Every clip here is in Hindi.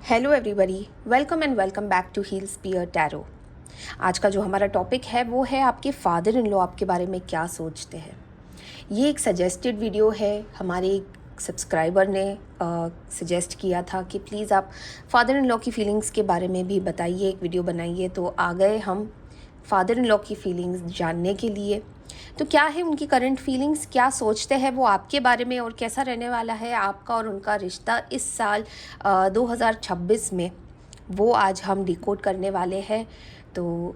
Hello everybody, welcome and welcome back to heal spear tarot. आज का जो हमारा टॉपिक है वो है आपके फादर इन लॉ आपके बारे में क्या सोचते हैं। ये एक सजेस्टेड वीडियो है, हमारे एक सब्सक्राइबर ने सजेस्ट किया था कि प्लीज़ आप फादर इन लॉ की फीलिंग्स के बारे में भी बताइए, एक वीडियो बनाइए। तो आ गए हम फादर इन लॉ की फीलिंग्स जानने के लिए। तो क्या है उनकी करंट फीलिंग्स, क्या सोचते हैं वो आपके बारे में, और कैसा रहने वाला है आपका और उनका रिश्ता इस साल 2026 में, वो आज हम डिकोड करने वाले हैं। तो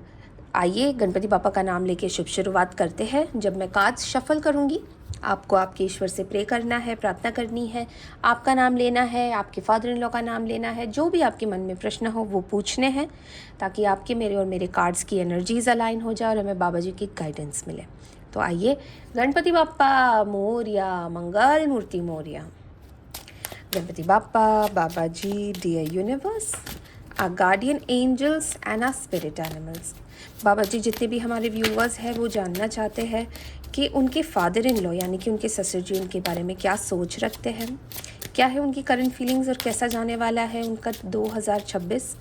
आइए गणपति पापा का नाम लेके शुभ शुरुआत करते हैं। जब मैं कार्ड्स शफल करूँगी, आपको आपके ईश्वर से प्रे करना है, प्रार्थना करनी है, आपका नाम लेना है, आपके फादर इन लॉ का नाम लेना है, जो भी आपके मन में प्रश्न हो वो पूछने हैं, ताकि आपके मेरे और मेरे कार्ड्स की एनर्जीज अलाइन हो जाए और हमें बाबा जी की गाइडेंस मिले। तो आइए, Ganpati Bappa Morya, Mangal Murti Morya. Ganpati Bappa, Baba ji, dear universe, our guardian angels and our spirit animals। Baba ji, जितने भी हमारे व्यूअर्स हैं वो जानना चाहते हैं कि उनके फादर इन लॉ यानी कि उनके ससुर जी उनके बारे में क्या सोच रखते हैं, क्या है उनकी करंट फीलिंग्स और कैसा जाने वाला है उनका 2026।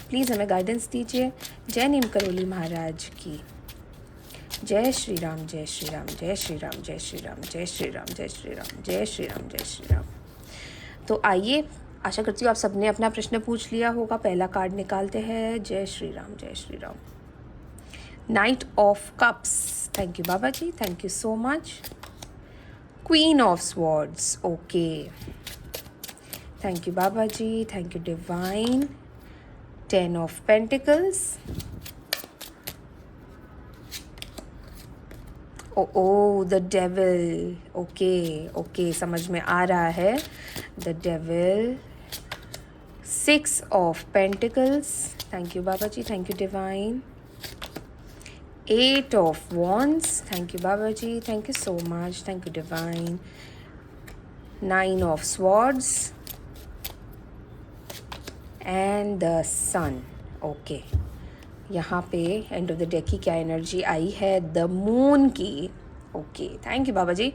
प्लीज़ हमें गाइडेंस दीजिए। जय नीम करोली महाराज की जय श्री राम, जय श्री राम, जय श्री राम, जय श्री राम, जय श्री राम, जय श्री राम, जय श्री राम, जय श्री राम। तो आइए, आशा करती हूँ आप सबने अपना प्रश्न पूछ लिया होगा। पहला कार्ड निकालते हैं। जय श्री राम, जय Shri Ram. Knight of cups, thank you बाबा जी, thank you so much. Queen of swords, okay, thank you बाबा जी, thank you divine. 10 of pentacles, oh the devil, okay okay, समझ में आ रहा है। The devil. 6 of pentacles, thank you बाबा जी, thank you divine. 8 of wands, thank you बाबा जी, thank you so much, thank you divine. 9 of swords and the sun, okay. यहाँ पे एंड ऑफ द डेक की क्या एनर्जी आई है? द मून की, ओके, थैंक यू बाबा जी।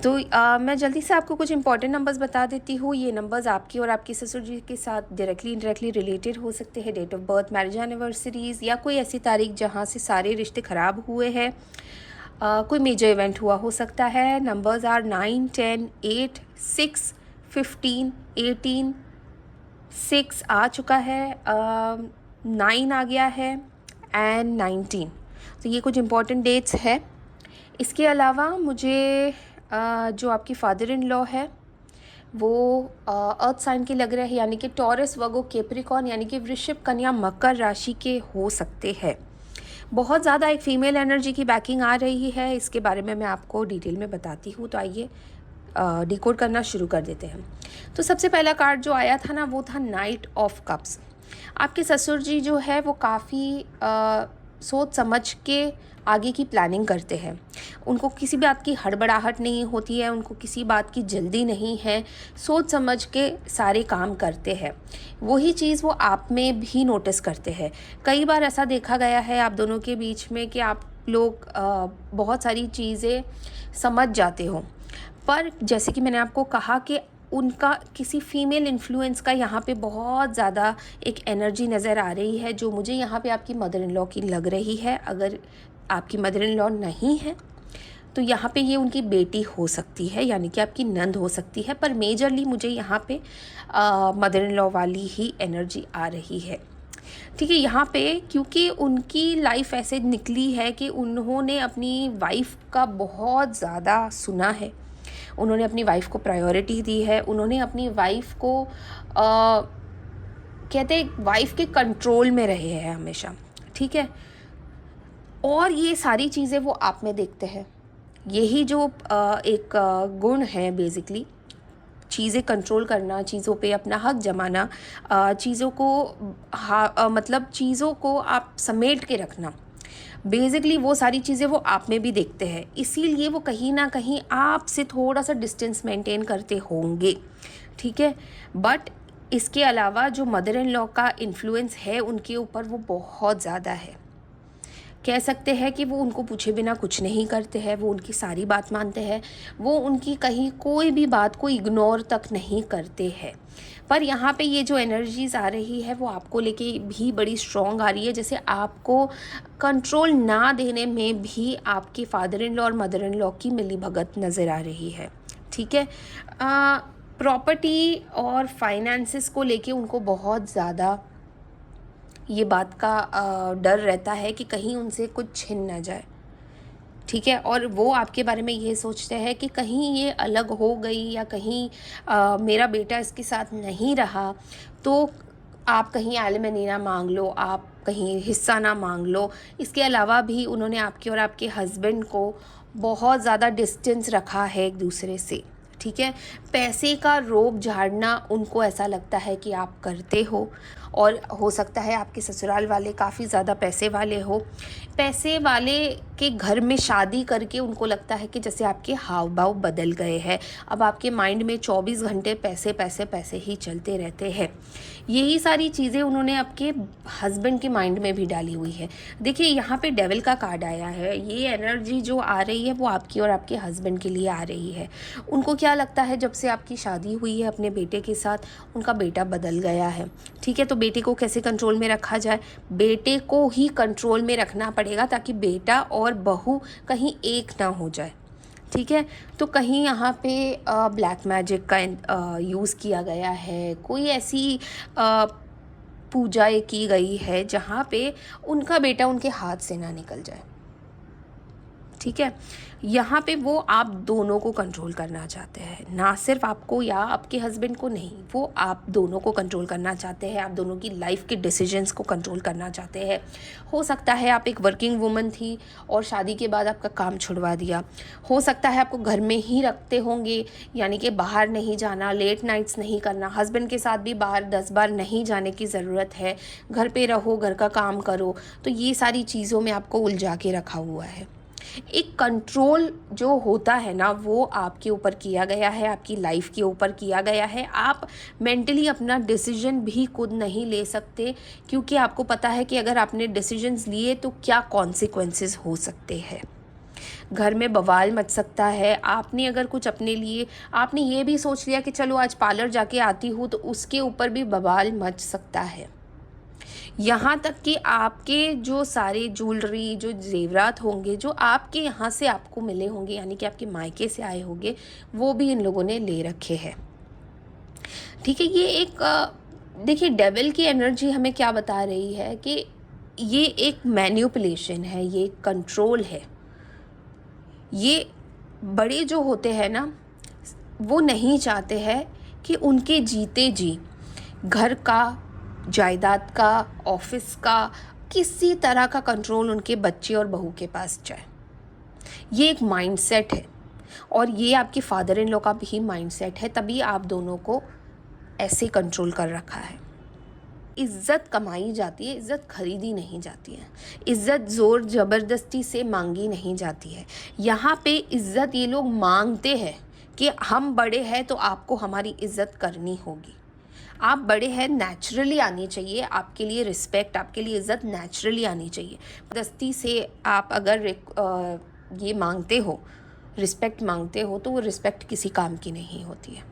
तो मैं जल्दी से आपको कुछ इंपॉर्टेंट नंबर्स बता देती हूँ। ये नंबर्स आपकी और आपके ससुर जी के साथ डायरेक्टली इनडायरेक्टली रिलेटेड हो सकते हैं। Date of birth, marriage anniversaries, या कोई ऐसी तारीख जहाँ से सारे रिश्ते ख़राब हुए हैं, कोई मेजर इवेंट हुआ हो सकता है। नंबर्स आर 9, 10, 8, 6, 15, 18, 6 आ चुका है, 9 आ गया है एंड 19। तो ये कुछ इम्पॉर्टेंट डेट्स है। इसके अलावा मुझे जो आपकी फादर इन लॉ है वो अर्थ साइन के लग रहे हैं, यानी कि टॉरस, वर्गो, कैप्रिकॉर्न, यानी कि वृश्चिक, कन्या, मकर राशि के हो सकते हैं। बहुत ज़्यादा एक फीमेल एनर्जी की बैकिंग आ रही है, इसके बारे में मैं आपको डिटेल में बताती हूँ। तो आइए डिकोड करना शुरू कर देते हैं। तो सबसे पहला कार्ड जो आया था ना, वो था नाइट ऑफ कप्स। आपके ससुर जी जो है वो काफ़ी सोच समझ के आगे की प्लानिंग करते हैं। उनको किसी बात की हड़बड़ाहट नहीं होती है, उनको किसी बात की जल्दी नहीं है, सोच समझ के सारे काम करते हैं। वही चीज़ वो आप में भी नोटिस करते हैं। कई बार ऐसा देखा गया है आप दोनों के बीच में कि आप लोग बहुत सारी चीज़ें समझ जाते हो, पर जैसे कि मैंने आपको कहा कि उनका किसी फीमेल इन्फ्लुएंस का यहाँ पे बहुत ज़्यादा एक एनर्जी नज़र आ रही है, जो मुझे यहाँ पे आपकी मदर इन लॉ की लग रही है। अगर आपकी मदर इन लॉ नहीं है तो यहाँ पे ये उनकी बेटी हो सकती है, यानी कि आपकी नंद हो सकती है, पर मेजरली मुझे यहाँ पे मदर इन लॉ वाली ही एनर्जी आ रही है। ठीक है, यहाँ पे क्योंकि उनकी लाइफ ऐसे निकली है कि उन्होंने अपनी वाइफ का बहुत ज़्यादा सुना है, उन्होंने अपनी वाइफ को प्रायोरिटी दी है, उन्होंने अपनी वाइफ को कहते हैं वाइफ के कंट्रोल में रहे हैं हमेशा। ठीक है, और ये सारी चीज़ें वो आप में देखते हैं। यही जो एक गुण है बेसिकली, चीज़ें कंट्रोल करना, चीज़ों पे अपना हक जमाना, चीज़ों को मतलब चीज़ों को आप समेट के रखना, बेसिकली वो सारी चीज़ें वो आप में भी देखते हैं। इसीलिए वो कहीं ना कहीं आपसे थोड़ा सा डिस्टेंस मेंटेन करते होंगे। ठीक है, बट इसके अलावा जो मदर इन लॉ का इन्फ्लुएंस है उनके ऊपर वो बहुत ज़्यादा है। कह सकते हैं कि वो उनको पूछे बिना कुछ नहीं करते हैं, वो उनकी सारी बात मानते हैं, वो उनकी कहीं कोई भी बात को इग्नोर तक नहीं करते हैं। पर यहाँ पे ये जो एनर्जीज़ आ रही है वो आपको लेके भी बड़ी स्ट्रॉन्ग आ रही है, जैसे आपको कंट्रोल ना देने में भी आपके फादर इन लॉ और मदर इन लॉ की मिलीभगत नज़र आ रही है। ठीक है, प्रॉपर्टी और फाइनेंसेस को लेके उनको बहुत ज़्यादा ये बात का डर रहता है कि कहीं उनसे कुछ छिन ना जाए। ठीक है, और वो आपके बारे में ये सोचते हैं कि कहीं ये अलग हो गई या कहीं मेरा बेटा इसके साथ नहीं रहा तो आप कहीं एलिमनी ना मांग लो, आप कहीं हिस्सा ना मांग लो। इसके अलावा भी उन्होंने आपके और आपके हस्बैंड को बहुत ज़्यादा डिस्टेंस रखा है एक दूसरे से। ठीक है, पैसे का रोब झाड़ना उनको ऐसा लगता है कि आप करते हो, और हो सकता है आपके ससुराल वाले काफ़ी ज़्यादा पैसे वाले हो। पैसे वाले के घर में शादी करके उनको लगता है कि जैसे आपके हाव भाव बदल गए हैं, अब आपके माइंड में 24 घंटे पैसे पैसे पैसे ही चलते रहते हैं। यही सारी चीज़ें उन्होंने आपके हस्बैंड के माइंड में भी डाली हुई है। देखिए यहाँ पे डेविल का कार्ड आया है, ये एनर्जी जो आ रही है वो आपकी और आपके हस्बैंड के लिए आ रही है। उनको क्या लगता है, जब से आपकी शादी हुई है अपने बेटे के साथ, उनका बेटा बदल गया है। ठीक है, तो बेटे को कैसे कंट्रोल में रखा जाए, बेटे को ही कंट्रोल में रखना पड़ेगा ताकि बेटा और बहू कहीं एक ना हो जाए। ठीक है, तो कहीं यहाँ पे ब्लैक मैजिक का यूज़ किया गया है, कोई ऐसी पूजा की गई है जहाँ पे उनका बेटा उनके हाथ से ना निकल जाए। ठीक है, यहाँ पे वो आप दोनों को कंट्रोल करना चाहते हैं, ना सिर्फ आपको या आपके हस्बैंड को नहीं, वो आप दोनों को कंट्रोल करना चाहते हैं, आप दोनों की लाइफ के डिसीजंस को कंट्रोल करना चाहते हैं। हो सकता है आप एक वर्किंग वुमन थी और शादी के बाद आपका काम छुड़वा दिया, हो सकता है आपको घर में ही रखते होंगे, यानी कि बाहर नहीं जाना, लेट नाइट्स नहीं करना, हस्बैंड के साथ भी बाहर 10 बार नहीं जाने की ज़रूरत है, घर पे रहो, घर का काम करो। तो ये सारी चीज़ों में आपको उलझा के रखा हुआ है। एक कंट्रोल जो होता है ना वो आपके ऊपर किया गया है, आपकी लाइफ के ऊपर किया गया है। आप मेंटली अपना डिसीजन भी खुद नहीं ले सकते, क्योंकि आपको पता है कि अगर आपने डिसीजंस लिए तो क्या कॉन्सिक्वेंसेस हो सकते हैं। घर में बवाल मच सकता है। आपने अगर कुछ अपने लिए, आपने ये भी सोच लिया कि चलो आज पार्लर जाके आती हूँ, तो उसके ऊपर भी बवाल मच सकता है। यहाँ तक कि आपके जो सारे ज्वेलरी, जो जेवरात होंगे, जो आपके यहाँ से आपको मिले होंगे, यानी कि आपके मायके से आए होंगे, वो भी इन लोगों ने ले रखे हैं। ठीक है, ये एक देखिए डेविल की एनर्जी हमें क्या बता रही है कि ये एक मैनिपुलेशन है, ये कंट्रोल है। ये बड़े जो होते हैं ना, वो नहीं चाहते हैं कि उनके जीते जी घर का, जायदाद का, ऑफिस का, किसी तरह का कंट्रोल उनके बच्चे और बहू के पास जाए। ये एक माइंडसेट है, और ये आपके फादर इन लॉ का भी माइंडसेट है, तभी आप दोनों को ऐसे कंट्रोल कर रखा है। इज़्ज़त कमाई जाती है, इज़्ज़त खरीदी नहीं जाती है, इज़्ज़त ज़ोर ज़बरदस्ती से मांगी नहीं जाती है। यहाँ पे इज़्ज़त ये लोग मांगते हैं कि हम बड़े हैं तो आपको हमारी इज़्ज़त करनी होगी। आप बड़े हैं, नेचुरली आनी चाहिए, आपके लिए रिस्पेक्ट, आपके लिए इज़्ज़त नेचुरली आनी चाहिए। दस्ती से आप अगर ये मांगते हो, रिस्पेक्ट मांगते हो, तो वो रिस्पेक्ट किसी काम की नहीं होती है।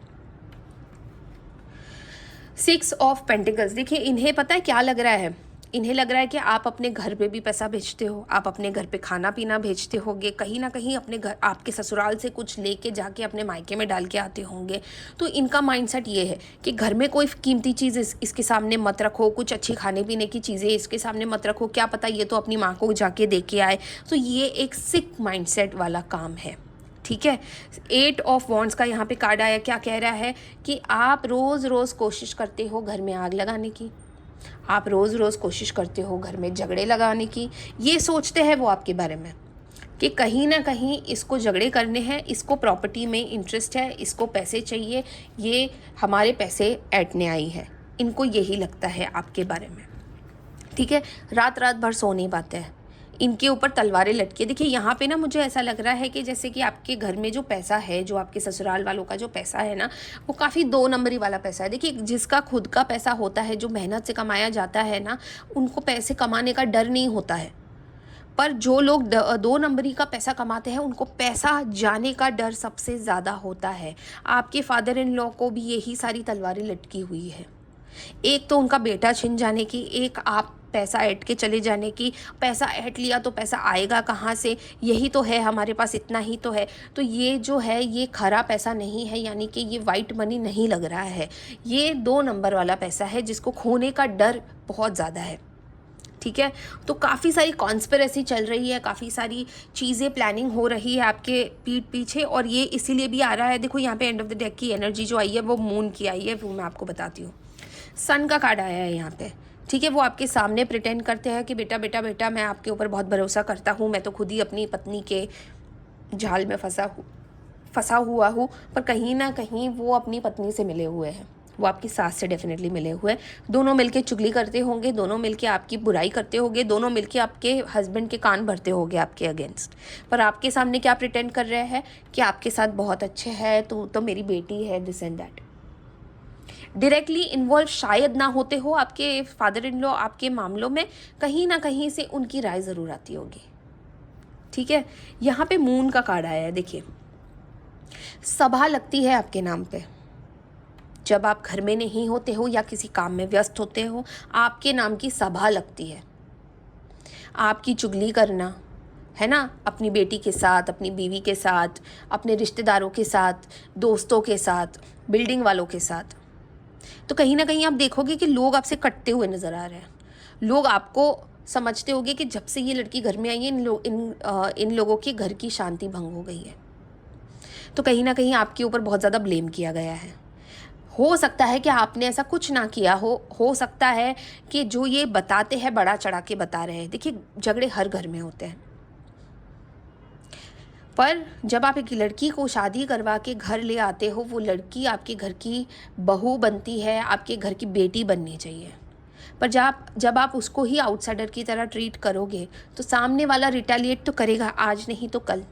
6 ऑफ पेंटिकल्स, देखिए इन्हें पता है क्या लग रहा है, इन्हें लग रहा है कि आप अपने घर पे भी पैसा भेजते हो, आप अपने घर पे खाना पीना भेजते होंगे, कहीं ना कहीं अपने घर, आपके ससुराल से कुछ लेके जाके अपने मायके में डाल के आते होंगे। तो इनका माइंडसेट ये है कि घर में कोई कीमती चीज़ इसके सामने मत रखो, कुछ अच्छी खाने पीने की चीज़ें इसके सामने मत रखो, क्या पता ये तो अपनी माँ को जाके दे के आए। तो ये एक सिक माइंडसेट वाला काम है। ठीक है, 8 ऑफ वॉन्ड्स का यहाँ पे कार्ड आया, क्या कह रहा है कि आप रोज़ रोज़ कोशिश करते हो घर में आग लगाने की, आप रोज़ रोज़ कोशिश करते हो घर में झगड़े लगाने की। ये सोचते हैं वो आपके बारे में कि कहीं ना कहीं इसको झगड़े करने हैं, इसको प्रॉपर्टी में इंटरेस्ट है, इसको पैसे चाहिए, ये हमारे पैसे ऐंठने आई है, इनको यही लगता है आपके बारे में। ठीक है, रात रात भर सो नहीं पाते हैं, इनके ऊपर तलवारें लटकी। देखिए यहाँ पे ना मुझे ऐसा लग रहा है कि जैसे कि आपके घर में जो पैसा है, जो आपके ससुराल वालों का जो पैसा है ना, वो काफ़ी 2 नंबरी वाला पैसा है। देखिए जिसका खुद का पैसा होता है, जो मेहनत से कमाया जाता है ना, उनको पैसे कमाने का डर नहीं होता है। पर जो लोग 2 नंबरी का पैसा कमाते हैं उनको पैसा जाने का डर सबसे ज़्यादा होता है। आपके फादर इन लॉ को भी यही सारी तलवारें लटकी हुई है। एक तो उनका बेटा छिन जाने की, एक आप पैसा ऐंठ के चले जाने की। पैसा ऐंठ लिया तो पैसा आएगा कहाँ से, यही तो है, हमारे पास इतना ही तो है। तो ये जो है ये खरा पैसा नहीं है, यानी कि ये वाइट मनी नहीं लग रहा है, ये 2 नंबर वाला पैसा है जिसको खोने का डर बहुत ज़्यादा है। ठीक है, तो काफ़ी सारी कॉन्स्पिरेसी चल रही है, काफ़ी सारी चीज़ें प्लानिंग हो रही है आपके पीठ पीछे, और ये इसीलिए भी आ रहा है। देखो यहाँ पे एंड ऑफ द डेक की एनर्जी जो आई है वो मून की आई है, वो मैं आपको बताती हूँ। सन का कार्ड आया है यहाँ पे। ठीक है, वो आपके सामने प्रिटेंड करते हैं कि बेटा बेटा बेटा मैं आपके ऊपर बहुत भरोसा करता हूँ, मैं तो खुद ही अपनी पत्नी के जाल में फंसा हुआ हूँ, पर कहीं ना कहीं वो अपनी पत्नी से मिले हुए हैं, वो आपकी सास से डेफिनेटली मिले हुए हैं। दोनों मिलके चुगली करते होंगे, दोनों मिलके आपकी बुराई करते होंगे, दोनों मिलके आपके हस्बैंड के कान भरते होंगे आपके अगेंस्ट। पर आपके सामने क्या प्रिटेंड कर रहे हैं कि आपके साथ बहुत अच्छे हैं, तो मेरी बेटी है, this and that. Directly involve शायद ना होते हो आपके फादर इन लॉ आपके मामलों में, कहीं ना कहीं से उनकी राय ज़रूर आती होगी। ठीक है, यहाँ पे मून का कार्ड आया है। देखिए, सभा लगती है आपके नाम पे जब आप घर में नहीं होते हो या किसी काम में व्यस्त होते हो, आपके नाम की सभा लगती है। आपकी चुगली करना है ना, अपनी बेटी के साथ, अपनी बीवी के साथ, अपने रिश्तेदारों के साथ, दोस्तों के साथ, बिल्डिंग वालों के साथ। तो कहीं ना कहीं आप देखोगे कि लोग आपसे कटते हुए नज़र आ रहे हैं। लोग आपको समझते होंगे कि जब से ये लड़की घर में आई है इन लोगों के घर की शांति भंग हो गई है। तो कहीं ना कहीं आपके ऊपर बहुत ज़्यादा ब्लेम किया गया है। हो सकता है कि आपने ऐसा कुछ ना किया हो सकता है कि जो ये बताते हैं बड़ा चढ़ा के बता रहे हैं। देखिए, झगड़े हर घर में होते हैं, पर जब आप एक लड़की को शादी करवा के घर ले आते हो, वो लड़की आपके घर की बहू बनती है, आपके घर की बेटी बननी चाहिए। पर जब आप उसको ही आउटसाइडर की तरह ट्रीट करोगे तो सामने वाला रिटेलिएट तो करेगा, आज नहीं तो कल।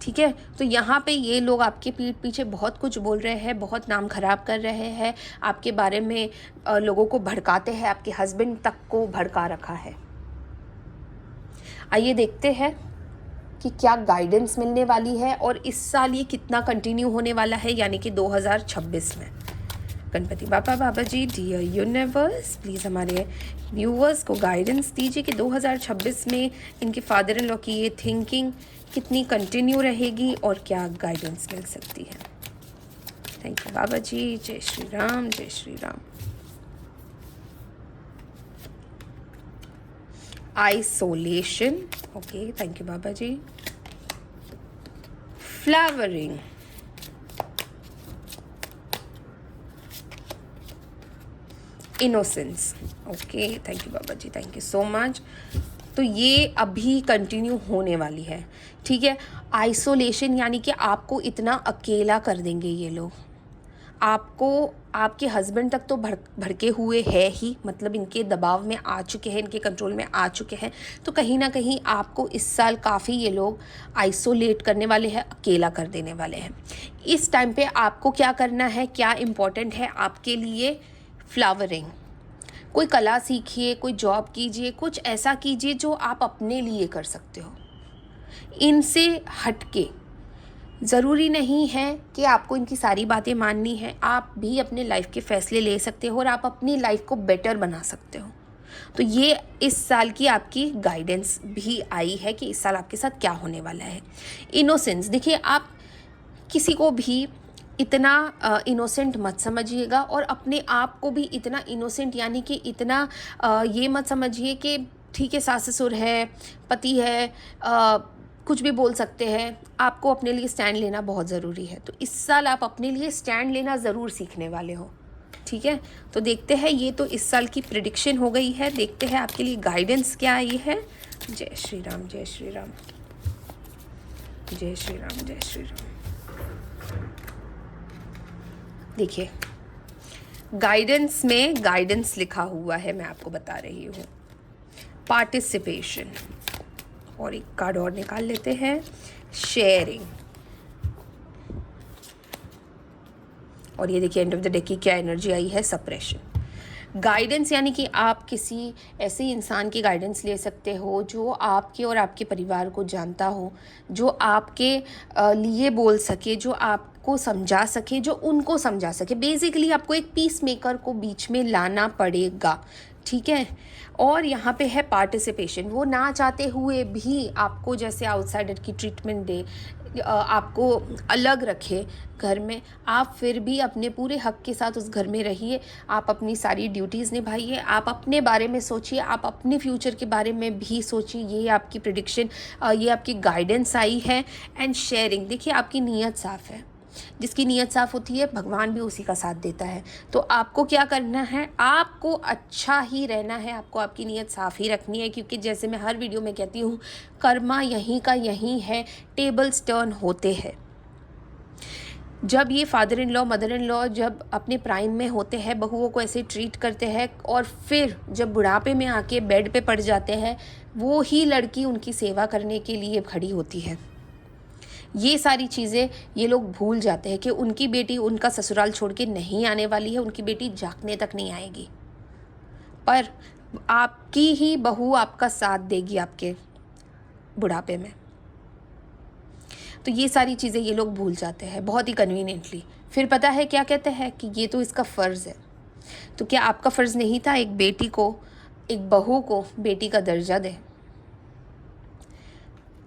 ठीक है, तो यहाँ पे ये लोग आपके पीठ पीछे बहुत कुछ बोल रहे हैं, बहुत नाम खराब कर रहे हैं आपके बारे में, लोगों को भड़काते हैं, आपके हस्बैंड तक को भड़का रखा है। आइए देखते हैं कि क्या गाइडेंस मिलने वाली है और इस साल ये कितना कंटिन्यू होने वाला है, यानी कि 2026 में। गणपति बाबा बाबा जी, डियर यूनिवर्स, प्लीज़ हमारे व्यूअर्स को गाइडेंस दीजिए कि 2026 में इनके फादर इन लॉ की ये थिंकिंग कितनी कंटिन्यू रहेगी और क्या गाइडेंस मिल सकती है। थैंक यू बाबा जी, जय श्री राम, जय Shri Ram. Isolation, okay, thank you बाबा जी। Flowering, innocence, okay, thank you बाबा जी, थैंक यू सो मच। तो ये अभी कंटिन्यू होने वाली है। ठीक है, आइसोलेशन यानी कि आपको इतना अकेला कर देंगे ये लोग। आपको आपके हस्बैंड तक तो भड़के हुए है ही, मतलब इनके दबाव में आ चुके हैं, इनके कंट्रोल में आ चुके हैं। तो कहीं ना कहीं आपको इस साल काफ़ी ये लोग आइसोलेट करने वाले हैं, अकेला कर देने वाले हैं। इस टाइम पे आपको क्या करना है, क्या इम्पोर्टेंट है आपके लिए, फ्लावरिंग। कोई कला सीखिए, कोई जॉब कीजिए, कुछ ऐसा कीजिए जो आप अपने लिए कर सकते हो। इनसे हटके, ज़रूरी नहीं है कि आपको इनकी सारी बातें माननी है, आप भी अपने लाइफ के फ़ैसले ले सकते हो और आप अपनी लाइफ को बेटर बना सकते हो। तो ये इस साल की आपकी गाइडेंस भी आई है कि इस साल आपके साथ क्या होने वाला है। इनोसेंस, देखिए, आप किसी को भी इतना इनोसेंट मत समझिएगा और अपने आप को भी इतना इनोसेंट, यानी कि इतना ये मत समझिए कि ठीक है, सास ससुर है, पति है, कुछ भी बोल सकते हैं। आपको अपने लिए स्टैंड लेना बहुत ज़रूरी है। तो इस साल आप अपने लिए स्टैंड लेना ज़रूर सीखने वाले हो। ठीक है, तो देखते हैं, ये तो इस साल की प्रिडिक्शन हो गई है, देखते हैं आपके लिए गाइडेंस क्या आई है। जय श्री राम, जय श्री राम, जय श्री राम, जय श्री राम। देखिए, गाइडेंस में गाइडेंस लिखा हुआ है, मैं आपको बता रही हूँ, पार्टिसिपेशन। और एक कार्ड और निकाल लेते हैं, शेयरिंग। और ये देखिए एंड ऑफ द डे की क्या एनर्जी आई है, सप्रेशन। गाइडेंस यानी कि आप किसी ऐसे इंसान की गाइडेंस ले सकते हो जो आपके और आपके परिवार को जानता हो, जो आपके लिए बोल सके, जो आपको समझा सके, जो उनको समझा सके। बेसिकली आपको एक पीस मेकर को बीच में लाना पड़ेगा, ठीक है। और यहाँ पे है पार्टिसिपेशन, वो ना चाहते हुए भी आपको जैसे आउटसाइडर की ट्रीटमेंट दे, आपको अलग रखे घर में, आप फिर भी अपने पूरे हक के साथ उस घर में रहिए, आप अपनी सारी ड्यूटीज़ निभाइए, आप अपने बारे में सोचिए, आप अपने फ्यूचर के बारे में भी सोचिए। ये आपकी प्रिडिक्शन, ये आपकी गाइडेंस आई है। एंड शेयरिंग, देखिए आपकी नीयत साफ़ है, जिसकी नीयत साफ़ होती है भगवान भी उसी का साथ देता है। तो आपको क्या करना है, आपको अच्छा ही रहना है, आपको आपकी नीयत साफ़ ही रखनी है, क्योंकि जैसे मैं हर वीडियो में कहती हूँ, कर्मा यहीं का यहीं है, टेबल्स टर्न होते हैं। जब ये father in law mother in law जब अपने प्राइम में होते हैं, बहुओं को ऐसे ट्रीट करते हैं, और फिर जब बुढ़ापे में आके बेड पे पड़ जाते हैं, वो ही लड़की उनकी सेवा करने के लिए खड़ी होती है। ये सारी चीज़ें ये लोग भूल जाते हैं कि उनकी बेटी उनका ससुराल छोड़ के नहीं आने वाली है, उनकी बेटी जागने तक नहीं आएगी, पर आपकी ही बहू आपका साथ देगी आपके बुढ़ापे में। तो ये सारी चीज़ें ये लोग भूल जाते हैं बहुत ही कन्वीनियंटली। फिर पता है क्या कहते हैं कि ये तो इसका फ़र्ज़ है। तो क्या आपका फ़र्ज़ नहीं था एक बेटी को, एक बहू को बेटी का दर्जा दे?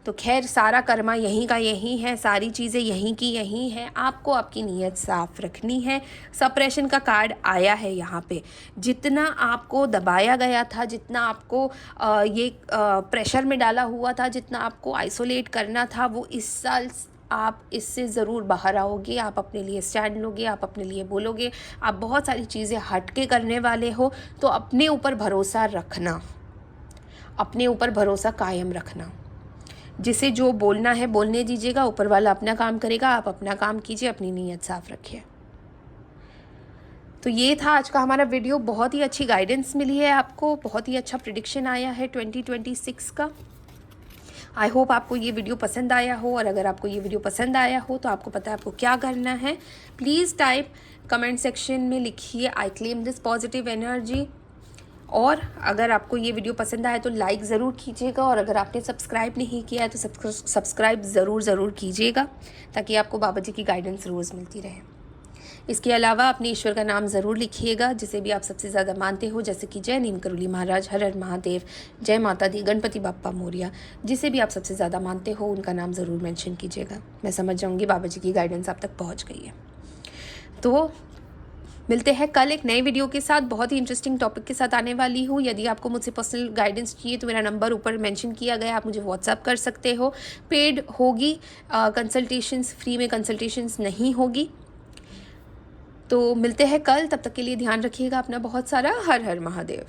तो खैर, सारा कर्मा यहीं का यहीं है, सारी चीज़ें यहीं की यहीं हैं। आपको आपकी नीयत साफ़ रखनी है। सप्रेशन का कार्ड आया है यहाँ पे। जितना आपको दबाया गया था, जितना आपको ये प्रेशर में डाला हुआ था, जितना आपको आइसोलेट करना था, वो इस साल आप इससे ज़रूर बाहर आओगे। आप अपने लिए स्टैंड लोगे, आप अपने लिए बोलोगे, आप बहुत सारी चीज़ें हट के करने वाले हो। तो अपने ऊपर भरोसा रखना, अपने ऊपर भरोसा कायम रखना। जिसे जो बोलना है बोलने दीजिएगा, ऊपर वाला अपना काम करेगा, आप अपना काम कीजिए, अपनी नीयत साफ रखिए। तो ये था आज का हमारा वीडियो। बहुत ही अच्छी गाइडेंस मिली है आपको, बहुत ही अच्छा प्रिडिक्शन आया है 2026 का। आई होप आपको ये वीडियो पसंद आया हो, और अगर आपको ये वीडियो पसंद आया हो तो आपको पता है आपको क्या करना है। प्लीज़ टाइप कमेंट सेक्शन में लिखिए I claim this positive energy. और अगर आपको ये वीडियो पसंद आए तो लाइक ज़रूर कीजिएगा, और अगर आपने सब्सक्राइब नहीं किया है तो सब्सक्राइब ज़रूर कीजिएगा, ताकि आपको बाबा जी की गाइडेंस रोज़ मिलती रहे। इसके अलावा अपने ईश्वर का नाम ज़रूर लिखिएगा, जिसे भी आप सबसे ज़्यादा मानते हो, जैसे कि जय नीम करोली महाराज, हर हर महादेव, जय माता दी, गणपति बाप्पा मोरिया। जिसे भी आप सबसे ज़्यादा मानते हो उनका नाम ज़रूर मेंशन कीजिएगा। मैं समझ जाऊँगी बाबा जी की गाइडेंस आप तक पहुँच गई है। तो मिलते हैं कल एक नए वीडियो के साथ, बहुत ही इंटरेस्टिंग टॉपिक के साथ आने वाली हूँ। यदि आपको मुझसे पर्सनल गाइडेंस चाहिए तो मेरा नंबर ऊपर मेंशन किया गया, आप मुझे व्हाट्सअप कर सकते हो। पेड होगी कंसल्टेशंस, फ्री में कंसल्टेशंस नहीं होगी। तो मिलते हैं कल, तब तक के लिए ध्यान रखिएगा अपना बहुत सारा। हर हर महादेव।